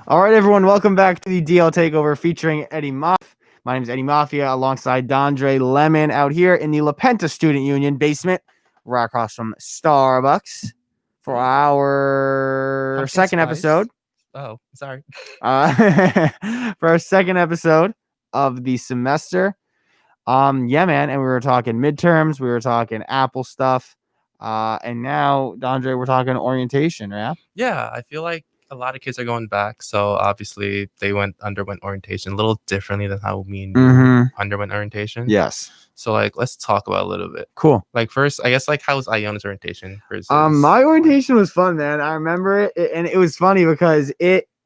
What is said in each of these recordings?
All right, everyone, welcome back to the DL Takeover featuring Eddie Maff. My name is Eddie Mafia alongside Dondre Lemon out here in the La Penta Student Union basement, right across from Starbucks for our Pumpkin second spice. episode. Oh, sorry. For our second episode of the semester. Yeah, man, and we were talking midterms, we were talking Apple stuff, and now, Dondre, we're talking orientation, yeah? Yeah, I feel like a lot of kids are going back. So obviously they underwent orientation a little differently than how me and you underwent orientation. Yes. So like let's talk about it a little bit. Cool. Like first, I guess like how was Iona's orientation versus My orientation was fun, man. I remember it, and it was funny because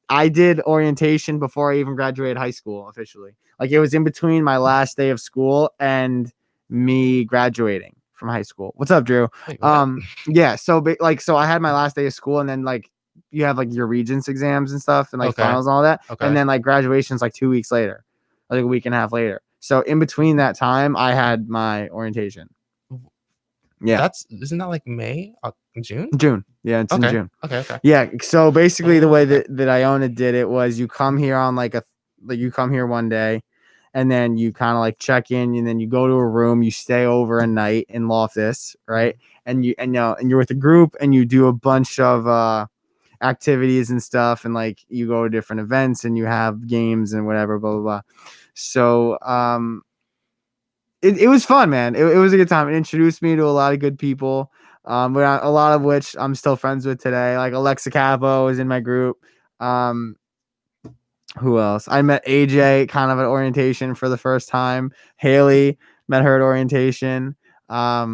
I did orientation before I even graduated high school officially. Like it was in between my last day of school and me graduating from high school. What's up, Drew? Wait, what? Yeah. So I had my last day of school, and then like you have like your regents exams and stuff, and like Okay. finals and all that, Okay. and then like graduation's like 2 weeks later, like a week and a half later. So in between that time, I had my orientation. Yeah. Isn't that like May? June? June. Yeah, it's in Okay. June. Okay. Yeah. So basically, the way okay. that Iona did it was you come here on like you come here one day, and then you kind of like check in, and then you go to a room, you stay over a night in Loftus, right? And you're with a group, and you do a bunch of activities and stuff, and like you go to different events, and you have games and whatever, blah blah blah. So it was fun, man. It was a good time. It introduced me to a lot of good people, but a lot of which I'm still friends with today. Like Alexa Capo was in my group. Who else? I met AJ kind of at orientation for the first time. Haley, met her at orientation. Yeah,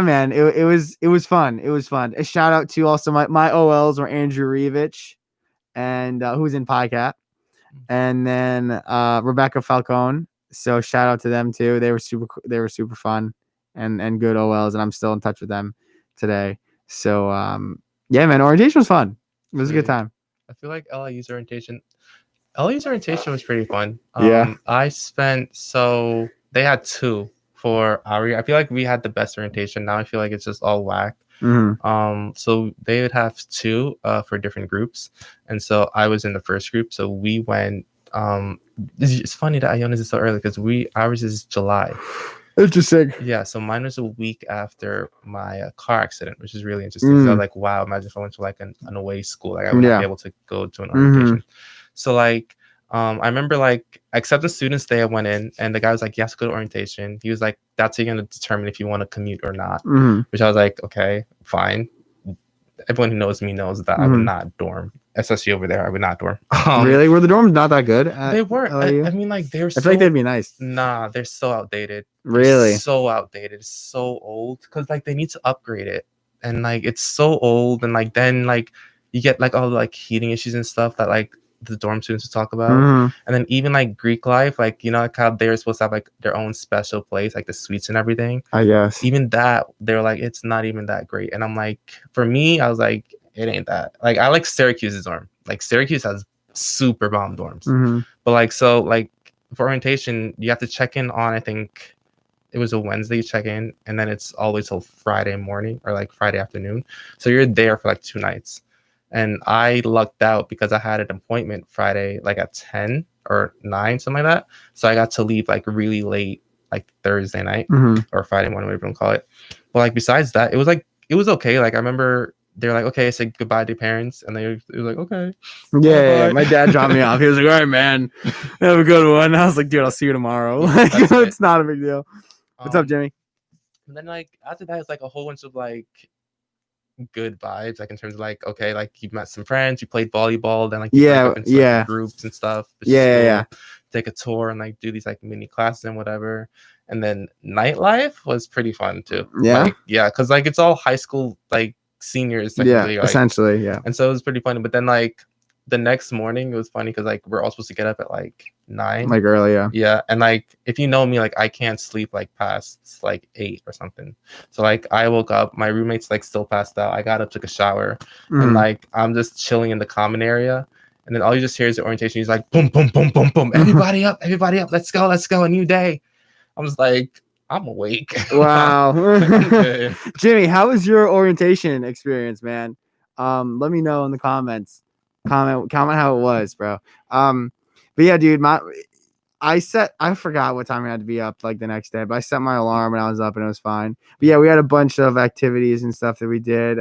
man, it was fun. It was fun. A shout out to also my OLs were Andrew Revich and who's in PyCat, and then Rebecca Falcone. So shout out to them too. They were super fun and good OLs, and I'm still in touch with them today. So yeah, man, orientation was fun. It was a good time. I feel like LIU's orientation was pretty fun. Yeah. So they had two for our year. I feel like we had the best orientation. Now I feel like it's just all whack. So they would have two for different groups, and so I was in the first group. So we went. It's funny that Iona's is so early because ours is July. Interesting. Yeah, so mine was a week after my car accident, which is really interesting. So like, wow, imagine if I went to like an away school, like I would not be able to go to an orientation. So like, I remember like acceptance students day I went in, and the guy was like, "You have to go to orientation." He was like, "That's how you're gonna determine if you want to commute or not." Which I was like, "Okay, fine." Everyone who knows me knows that I would not dorm, especially over there. I would not dorm. Really? Were the dorms not that good? They weren't. I mean, like they're. I feel like they'd be nice. Nah, they're so outdated. Really? They're so outdated. So old. Because like they need to upgrade it, and like it's so old, and like then like you get like all the like heating issues and stuff that like the dorm students will talk about, and then even like Greek life, like like how they're supposed to have like their own special place, like the suites and everything. I guess even that they're like it's not even that great, and I'm like, for me, I was like, it ain't that. Like I like Syracuse's dorm. Like Syracuse has super bomb dorms, but like so like for orientation you have to check in on, I think it was a Wednesday you check in, and then it's all the way till Friday morning or like Friday afternoon. So you're there for like 2 nights. And I lucked out because I had an appointment Friday, like at 10 or 9, something like that. So I got to leave like really late, like Thursday night or Friday morning, whatever you call it. But like besides that, it was okay. Like I remember they're like, "Okay, say goodbye to your parents," and it was like, "Okay." Yeah, my dad dropped me off. He was like, "All right, man, have a good one." I was like, "Dude, I'll see you tomorrow." Like, it's not a big deal. What's up, Jimmy? And then like after that, it's like a whole bunch of like good vibes, like in terms of like, okay, like you met some friends, you played volleyball, then like you break up into like, groups and stuff. Yeah. Take a tour and like do these like mini classes and whatever. And then nightlife was pretty fun too. Yeah, like, yeah, because like it's all high school like seniors, yeah, like, essentially, yeah. And so it was pretty funny. But then like the next morning, it was funny because like we're all supposed to get up at like 9, like early, yeah. And like if you know me, like I can't sleep like past like 8 or something. So like I woke up, my roommate's like still passed out. I got up, took a shower, and like I'm just chilling in the common area, and then all you just hear is the orientation. He's like, boom, boom, boom, boom, boom, everybody up, let's go, a new day. I'm just like, I'm awake. Wow. Jimmy, how was your orientation experience, man? Let me know in the comments. Comment how it was, bro. But yeah, dude, I forgot what time I had to be up like the next day, but I set my alarm and I was up and it was fine. But yeah, we had a bunch of activities and stuff that we did.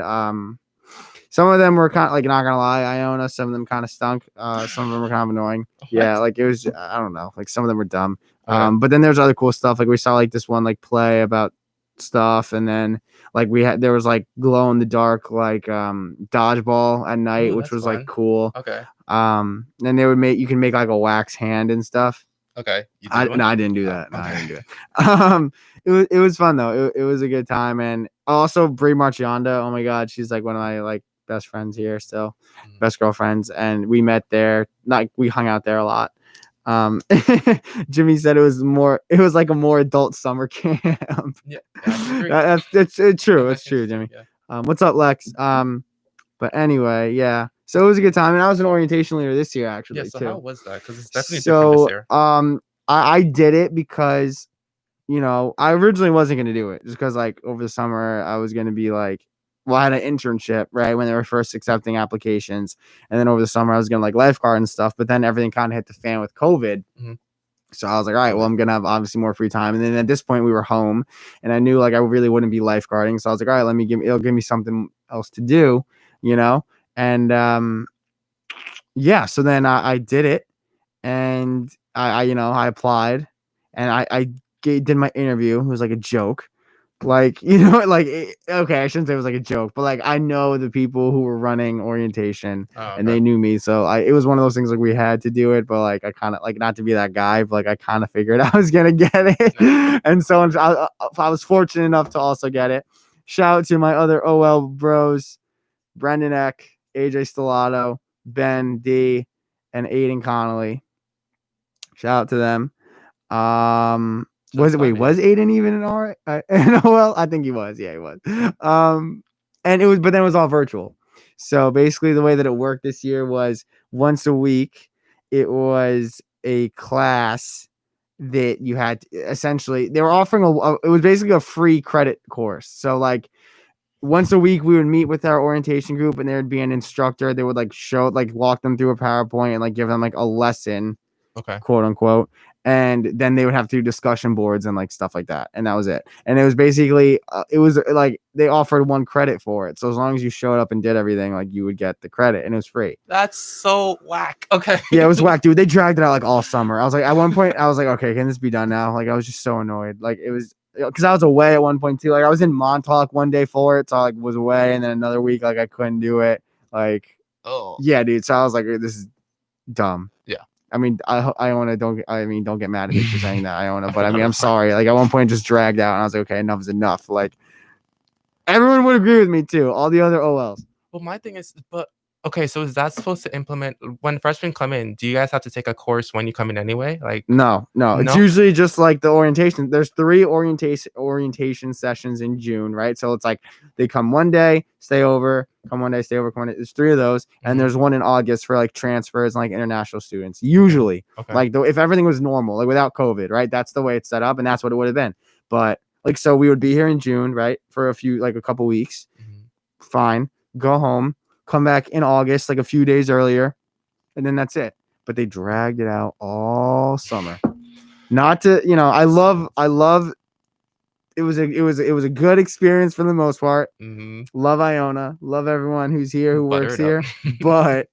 Some of them were kind of like, not gonna lie, Iona. Some of them kind of stunk. Some of them were kind of annoying. What? Yeah, like it was, I don't know, like some of them were dumb. Okay. But then there's other cool stuff. Like we saw like this one like play about stuff, and then like there was like glow in the dark like dodgeball at night, which was fun. like cool. Okay. And they would you can make like a wax hand and stuff. Okay. No, I didn't do that. No, I didn't do it. It was fun though. It was a good time, and also Brie Marchionda. Oh my god, she's like one of my like best friends here still, best girlfriends, and we met there. We hung out there a lot. Jimmy said it was like a more adult summer camp. Yeah, that's true. It's true, Jimmy. Yeah. What's up, Lex? But anyway, yeah. So it was a good time, and I was an orientation leader this year, actually. Yeah. So too. how was that? Because it's definitely different this year. I did it because, I originally wasn't gonna do it just because like over the summer I was gonna be like, well, I had an internship right when they were first accepting applications, and then over the summer I was gonna like lifeguard and stuff, but then everything kind of hit the fan with COVID. Mm-hmm. So I was like, all right, well, I'm gonna have obviously more free time, and then at this point we were home, and I knew like I really wouldn't be lifeguarding, so I was like, all right, it'll give me something else to do, and yeah, so then I did it, and I applied, and I did my interview. It was like a joke, like okay, I shouldn't say it was like a joke, but like I know the people who were running orientation, and they knew me, so it was one of those things like we had to do it, but like I kind of like, not to be that guy, but like I kind of figured I was gonna get it, and so I was fortunate enough to also get it. Shout out to my other OL bros, Brendan Eck, AJ Stellato, Ben D, and Aiden Connolly. Shout out to them. Was Aiden even an OL? I think he was. Yeah, he was. And but then it was all virtual. So basically the way that it worked this year was once a week, it was a class that you had essentially, they were offering it was basically a free credit course. So like once a week we would meet with our orientation group, and there would be an instructor that would like walk them through a PowerPoint and like give them like a lesson, quote unquote, and then they would have to do discussion boards and like stuff like that, and that was it. And it was basically it was like they offered 1 credit for it, so as long as you showed up and did everything, like you would get the credit, and it was free. That's so whack. Okay. Yeah, it was whack, dude. They dragged it out like all summer. I was like, at one point I was like, okay, can this be done now? Like I was just so annoyed. Like it was because I was away at one point too. Like I was in Montauk one day for it, so I like was away, and then another week like I couldn't do it. Like, oh yeah, dude. So I was like, this is dumb. Yeah. I mean, Iona, don't get mad at me for saying that, Iona, but I mean, I'm sorry. Like at one point, it just dragged out, and I was like, okay, enough is enough. Like everyone would agree with me too. All the other OLs. Well, my thing is, but okay, so is that supposed to implement when freshmen come in? Do you guys have to take a course when you come in anyway? Like no, it's usually just like the orientation. There's 3 orientation sessions in June, right? So it's like they come one day, stay over, come one day, stay over, come one day. There's 3 of those, and there's one in August for like transfers and like international students. Usually, like if everything was normal, like without COVID, right? That's the way it's set up, and that's what it would have been. But like, so we would be here in June, right, for a couple weeks. Fine, go home. Come back in August, like a few days earlier, and then that's it. But they dragged it out all summer. Not to, I love. It was a good experience for the most part. Love Iona, love everyone who's here, who works here, but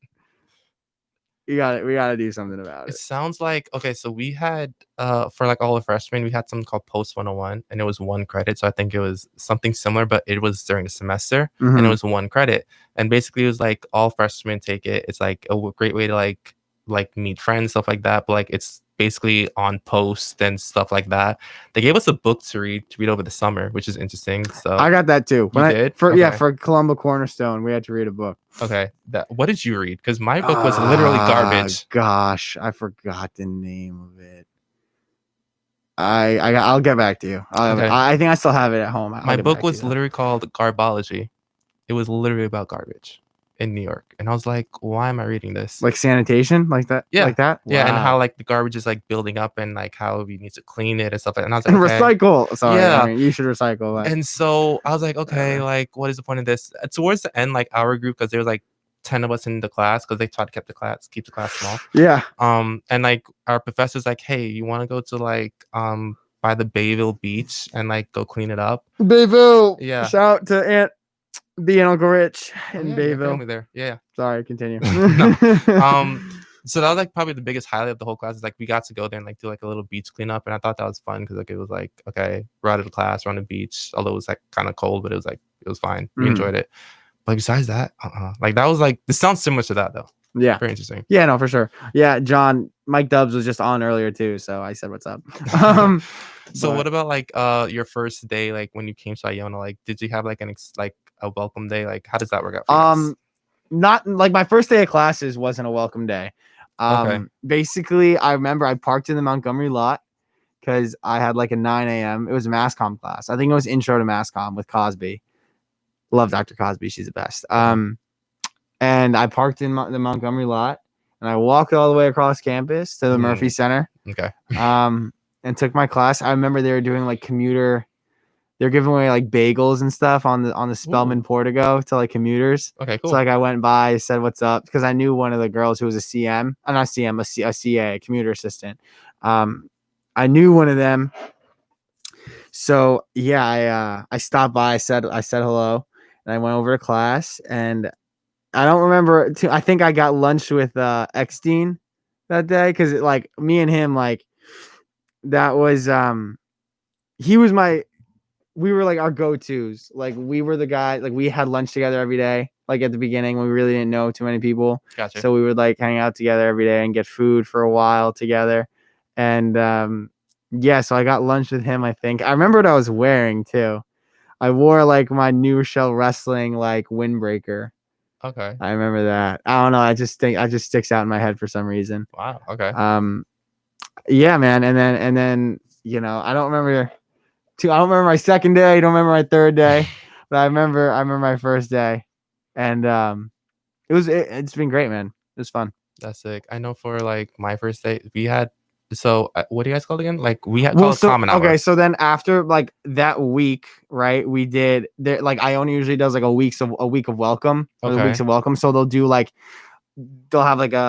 we gotta do something about it. It sounds like, okay, so we had for like all the freshmen, we had something called Post 101, and it was 1 credit. So I think it was something similar, but it was during the semester, and it was 1 credit. And basically it was like all freshmen take it. It's like a great way to like meet friends, stuff like that. But like it's basically on post and stuff like that. They gave us a book to read over the summer, which is interesting. So I got that too. For Columba Cornerstone, we had to read a book. Okay. What did you read? Because my book was literally garbage. Gosh, I forgot the name of it. I'll get back to you. I think I still have it at home. My book was literally called Garbology. It was literally about garbage in New York, and I was like, why am I reading this? Like sanitation, like that? Yeah, like that. Yeah, and how like the garbage is like building up, and like how we need to clean it and stuff. And I was like, recycle. Sorry, yeah, I mean, you should recycle that. And so I was like, okay, like what is the point of this? Towards the end, like our group, because there was like 10 of us in the class because they tried to keep the class small. Yeah. And like our professor's like, hey, you want to go to like by the Bayville beach and like go clean it up? Bayville. Yeah. Shout out to Aunt B and Uncle Rich in yeah, Bayville. family there. Yeah. Sorry, continue. No. So that was like probably the biggest highlight of the whole class is like we got to go there and like do like a little beach cleanup, and I thought that was fun because like it was like, okay, we're out of the class, we're on the beach, although it was like kind of cold, but it was fine. We enjoyed it. But besides that, like that was like, this sounds similar to that though. Yeah, very interesting. Yeah, no, for sure. Yeah, Mike Dubs was just on earlier too, so I said what's up. So what about like your first day, like when you came to Iona? Like, did you have like a welcome day? Like, how does that work out for you? Not like my first day of classes wasn't a welcome day. Okay. Basically, I remember I parked in the Montgomery lot because I had like a 9 a.m. It was a mass comm class. I think it was intro to mass comm with Cosby. Love Dr. Cosby. She's the best. And I parked in the Montgomery lot and I walked all the way across campus to the Murphy Center. Okay. And took my class. I remember they were doing like they're giving away like bagels and stuff on the Spelman Portico to like commuters. Okay, cool. So like I went by, said what's up because I knew one of the girls who was a CM, not CM, a CA, commuter assistant. I knew one of them. So yeah, I stopped by, I said hello, and I went over to class, and I don't remember. I think I got lunch with Eckstein that day because like me and him, like that was he was we were like our go-tos. Like we were the guy, like we had lunch together every day. Like at the beginning when we really didn't know too many people. Gotcha. So we would like hang out together every day and get food for a while together. And yeah, so I got lunch with him, I think. I remember what I was wearing too. I wore like my New Rochelle Wrestling like windbreaker. Okay. I remember that. I don't know. I just sticks out in my head for some reason. Wow. Okay. Yeah, man. And then you know, I don't remember my second day. I don't remember my third day, but I remember my first day, and it's been great, man. It was fun. That's sick. I know for like my first day, we had. So what do you guys call it again? Like we had called common hour. Okay, so then after like that week, right? We did there like Iona usually does like a week of welcome, or the weeks of welcome. So they'll have like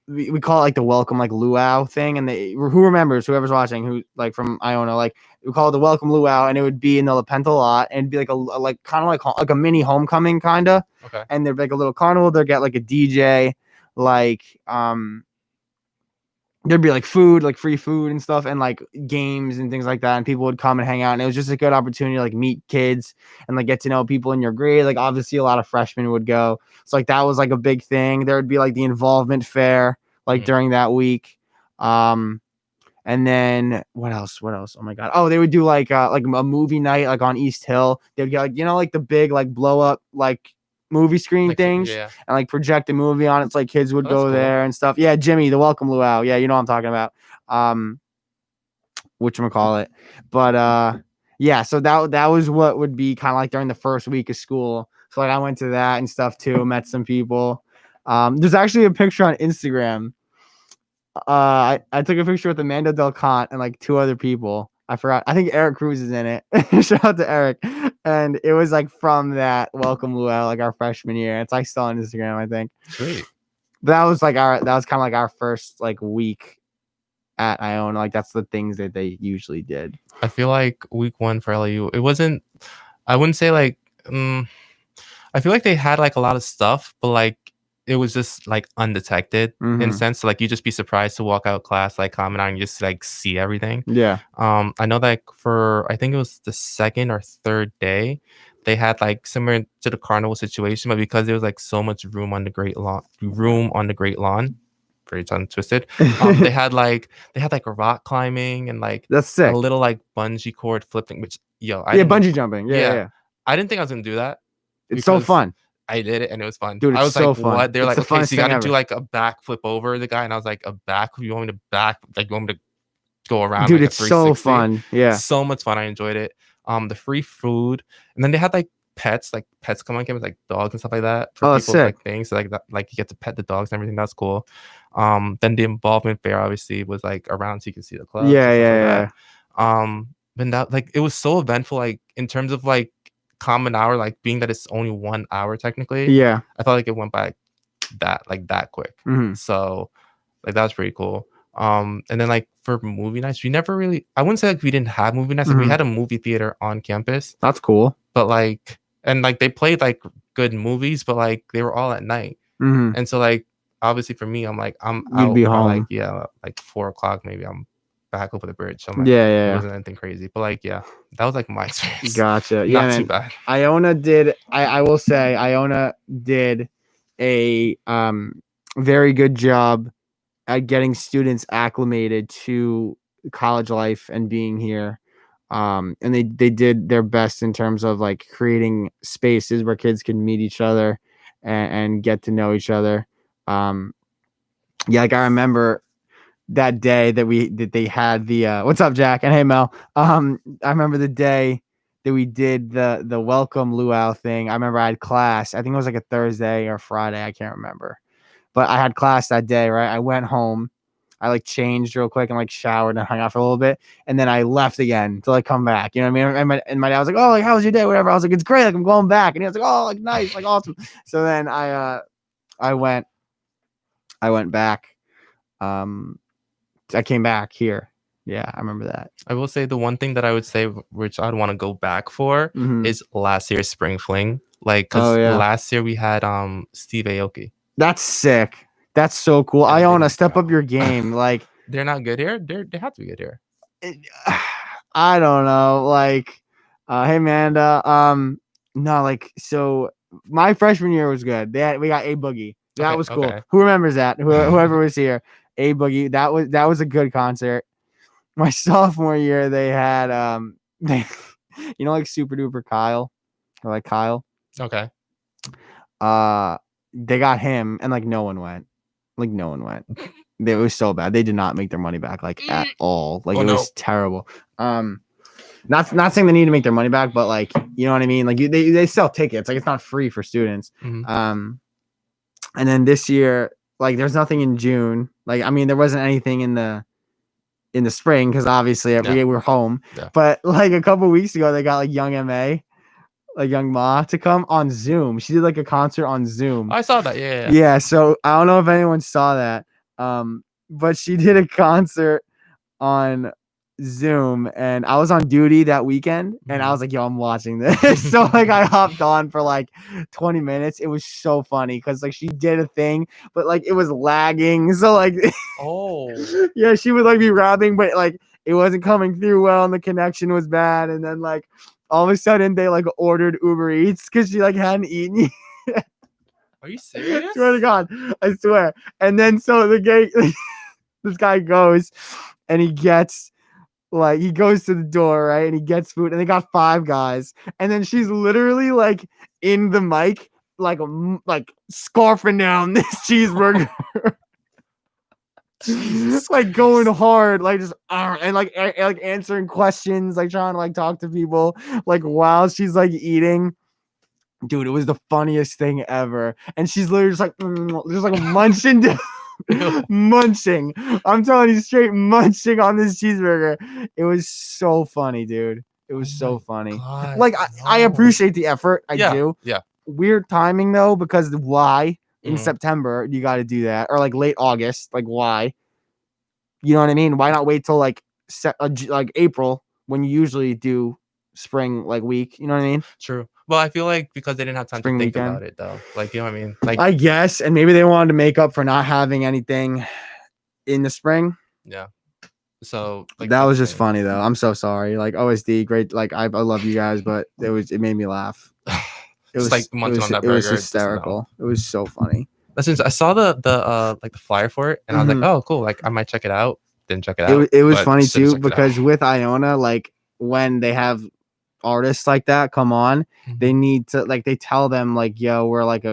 we call it like the welcome like luau thing, and who remembers, whoever's watching, who like from Iona, like we call it the welcome luau, and it would be in the Lepenta lot, and it'd be like a kind of like a mini homecoming kind of. Okay. And there'd be like a little carnival. They'd get like a DJ, like there'd be like food, like free food and stuff, and like games and things like that, and people would come and hang out, and it was just a good opportunity to like meet kids and like get to know people in your grade. Like obviously a lot of freshmen would go, so like that was like a big thing. There would be like the involvement fair like during that week. And then what else? Oh my god. Oh, they would do like a movie night like on East Hill. They'd get like, you know, like the big like blow up like movie screen like, things, and like project a movie on it. So like kids would go there and stuff. Yeah, Jimmy, the welcome luau. Yeah, you know what I'm talking about. Whatchamacallit. But yeah, so that was what would be kind of like during the first week of school. So like I went to that and stuff too, met some people. There's actually a picture on Instagram. I took a picture with Amanda Del Conte and like two other people. I forgot. I think Eric Cruz is in it. Shout out to Eric. And it was like from that welcome luau, like our freshman year. It's like still on Instagram, I think. Sweet. But that was kind of like our first like week at Iona. Like that's the things that they usually did. I feel like week one for LAU, it wasn't. I wouldn't say like. I feel like they had like a lot of stuff, but like it was just like undetected in a sense. So, like you just be surprised to walk out class like common hour and just like see everything. Yeah. I know that for I think it was the second or third day, they had like similar to the carnival situation, but because there was like so much room on the great lawn, very tongue twisted. They had like a rock climbing and like that's sick. A little like bungee cord flipping, which bungee jumping. Yeah. I didn't think I was gonna do that. It's so fun. I did it and it was fun. Dude, I was so like, fun. what? They're it's like, okay, so you gotta ever. do like a back flip over the guy. And I was like, a back? You want me to back? Like, you want me to go around? Dude, like it's so fun. Yeah. So much fun. I enjoyed it. The free food. And then they had like pets come on campus, like dogs and stuff like that. For people sick. Like things. So like that, like you get to pet the dogs and everything. That's cool. Then the involvement fair obviously was like around so you can see the club. Yeah. Then that like it was so eventful, like in terms of like common hour, like being that it's only 1 hour technically. Yeah. I felt like it went by that quick. So like that was pretty cool. And then like for movie nights, we never really, I wouldn't say like we didn't have movie nights. Like we had a movie theater on campus. That's cool. But like, and like they played like good movies, but like they were all at night. And so like obviously for me, I'm like I'm You'd out be by, home. like like 4:00 maybe. I'm back over the bridge. So I'm like, Yeah. It wasn't anything crazy, but like that was like my experience. Gotcha. Not too bad. Iona did. I will say Iona did a very good job at getting students acclimated to college life and being here. And they did their best in terms of like creating spaces where kids can meet each other and get to know each other. Like I remember that day that they had the what's up, Jack, and hey Mel. I remember the day that we did the welcome luau thing. I remember I had class. I think it was like a Thursday or Friday. I can't remember, but I had class that day. Right, I went home. I like changed real quick and like showered and hung out for a little bit, and then I left again to like come back. You know what I mean? And my dad was like, "Oh, like how was your day? Whatever." I was like, "It's great. Like I'm going back." And he was like, "Oh, like nice, like awesome." So then I went back. I came back here. Yeah, I remember that. I will say the one thing that I would say, which I'd want to go back for, is last year's spring fling. Like, because last year we had Steve Aoki. That's sick. That's so cool. Iona, step up your game. Like, they're not good here. They have to be good here. I don't know. Like, hey Amanda. No, like, so my freshman year was good. We got A Boogie. That was cool. Okay. Who remembers that? Whoever was here. A Boogie. That was a good concert. My sophomore year, they had like Super Duper Kyle, or like Kyle. Okay. They got him, and like no one went. It was so bad. They did not make their money back like at all. Like was terrible. Not saying they need to make their money back, but like you know what I mean. Like they sell tickets. Like it's not free for students. And then this year, like there's nothing in June. Like I mean, there wasn't anything in the spring because obviously we were home. Yeah. But like a couple weeks ago, they got like Young Ma to come on Zoom. She did like a concert on Zoom. I saw that. Yeah. Yeah. So I don't know if anyone saw that. But she did a concert on Zoom, and I was on duty that weekend, and I was like, "Yo, I'm watching this." So like, I hopped on for like 20 minutes. It was so funny because like she did a thing, but like it was lagging. So like, yeah, she would like be rapping, but like it wasn't coming through well, and the connection was bad. And then like all of a sudden they like ordered Uber Eats because she like hadn't eaten. Are you serious? I swear to God, I swear. And then so this guy goes, and he goes to the door, right? And he gets food, and they got 5 guys. And then she's literally like in the mic, like scarfing down this cheeseburger. Like going hard, like just and like answering questions, like trying to like talk to people, like while she's like eating. Dude, it was the funniest thing ever. And she's literally just like munching. Munching. I'm telling you straight, munching on this cheeseburger. It was so funny, dude. It was so funny. God, like I appreciate the effort. I do. Yeah. Weird timing though, because why in September you got to do that, or like late August? Like why? You know what I mean? Why not wait till like April when you usually do spring like week? You know what I mean? True. Well, I feel like because they didn't have time to think about it though. Like, you know what I mean? Like I guess, and maybe they wanted to make up for not having anything in the spring. Yeah. So like, that was just funny though. I'm so sorry. Like OSD, great. Like I love you guys, but it made me laugh. It was like munching on that burger. It was hysterical. It was so funny. Listen, I saw the like the flyer for it, and I was like, oh, cool. Like I might check it out. Didn't check it out. It was funny too because with Iona, like when they have artists like that come on, they need to like they tell them like, yo, we're like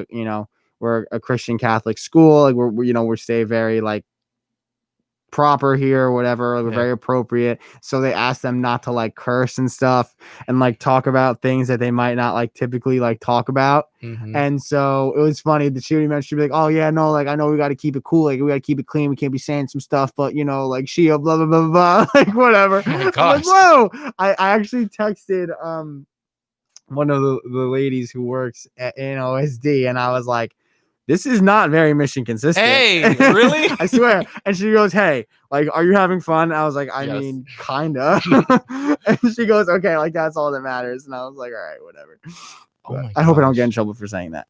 we're a Christian Catholic school, like we're stay very like proper here or whatever, like, we're very appropriate. So they ask them not to like curse and stuff and like talk about things that they might not like typically like talk about. And so it was funny. The shooting mentioned, she'd be like, oh yeah, no, like I know we got to keep it cool, like we got to keep it clean, we can't be saying some stuff, but like Shia blah blah blah blah like whatever. Oh my gosh. Like, whoa. I actually texted one of the ladies who works in OSD, and I was like, this is not very mission consistent. Hey, really? I swear. And she goes, hey, like, are you having fun? I was like, I Yes. mean, kinda. And she goes, okay, like, that's all that matters. And I was like, all right, whatever. Oh my I hope I don't get in gosh. trouble for saying that.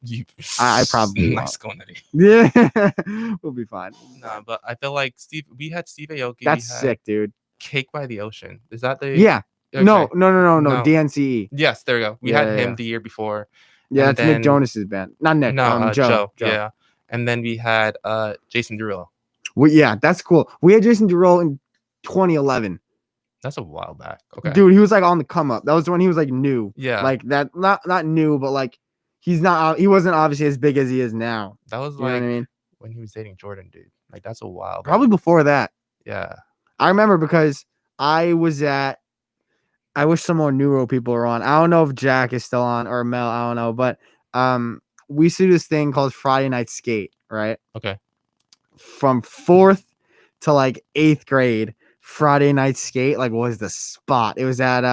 I probably nice won't. going, Eddie. Yeah. We'll be fine. Nah, but I feel like we had Steve Aoki. That's we had sick, dude. Cake by the Ocean. Is that the Yeah. Okay. No. No. DNCE. Yes, there we go. We had him the year before. Yeah, and that's Nick Jonas's band. Not Nick. No, Joe. Yeah. And then we had Jason Derulo. Well, yeah, that's cool. We had Jason Derulo in 2011. That's a while back. Okay. Dude, he was like on the come up. That was when he was like new. Yeah. Like that, not new, but like he wasn't obviously as big as he is now. That was You know what I mean? when he was dating Jordan, dude. Like that's a while back. Probably before that. Yeah. I remember because I wish some more Neuro people were on. I don't know if Jack is still on or Mel. I don't know, but we used to do this thing called Friday Night Skate, right? Okay. From 4th to like 8th grade, Friday Night Skate was the spot. It was at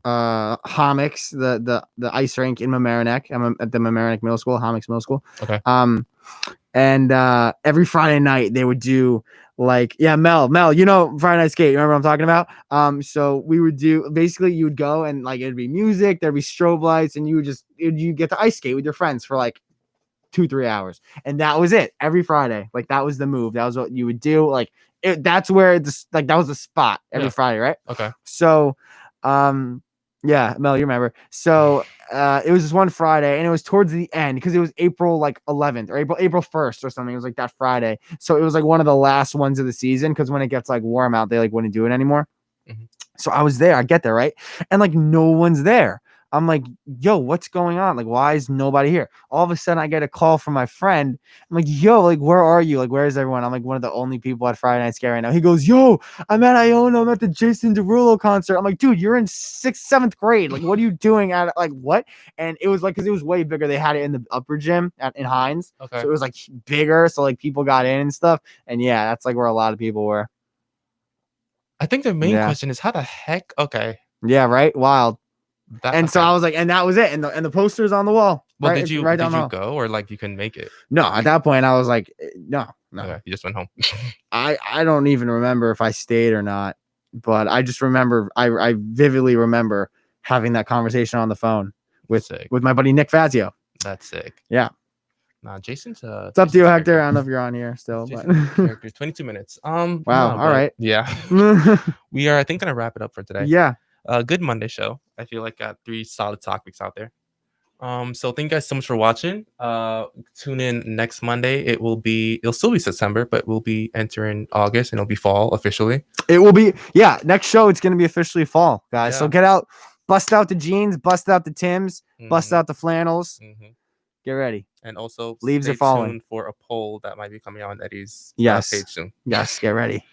Homix, the ice rink in Mamaroneck. I'm at the Mamaroneck Middle School, Homix Middle School. Okay. And every Friday night they would do Mel, you know, Friday Night Skate. You remember what I'm talking about? So we would do basically you would go and like it'd be music, there'd be strobe lights, and you get to ice skate with your friends for like 2-3 hours, and that was it every Friday. Like that was the move. That was what you would do. Like that's where that was the spot every Friday, right? Okay. So, yeah, Mel, you remember? So, it was just one Friday, and it was towards the end because it was April 11th or April 1st or something. It was like that Friday. So it was like one of the last ones of the season because when it gets like warm out, they like wouldn't do it anymore. Mm-hmm. So I was there. I get there, right? And like no one's there. I'm like, yo, what's going on? Like, why is nobody here? All of a sudden, I get a call from my friend. I'm like, yo, like, where are you? Like, where is everyone? I'm like one of the only people at Friday Night Skate right now. He goes, yo, I'm at Iona. I'm at the Jason Derulo concert. I'm like, dude, you're in 6th, 7th grade. Like, what are you doing at like what? And it was like, because it was way bigger. They had it in the upper gym in Hines. Okay. So it was like bigger. So like people got in and stuff. And yeah, that's like where a lot of people were. I think the main question is how the heck? Okay. Yeah, right. Wild. So I was like, and that was it. And the poster's on the wall. Well, right, did you go or like you couldn't make it? No, at that point I was like, no. Okay, you just went home. I don't even remember if I stayed or not, but I just remember I vividly remember having that conversation on the phone with my buddy Nick Fazio. That's sick. Yeah. Nah, Jason's it's up to you, Hector. I don't know if you're on here still, but 22 minutes. Wow. All right. Yeah. We are, I think, gonna wrap it up for today. Yeah. Good Monday show. I feel like got 3 solid topics out there. So thank you guys so much for watching. Tune in next Monday. It'll still be September, but we'll be entering August and it'll be fall officially. It will be, next show it's gonna be officially fall, guys. So get out, bust out the jeans, bust out the Tims, bust out the flannels. Get ready. And also leaves are falling for a poll that might be coming out on Eddie's page soon. Yes, get ready.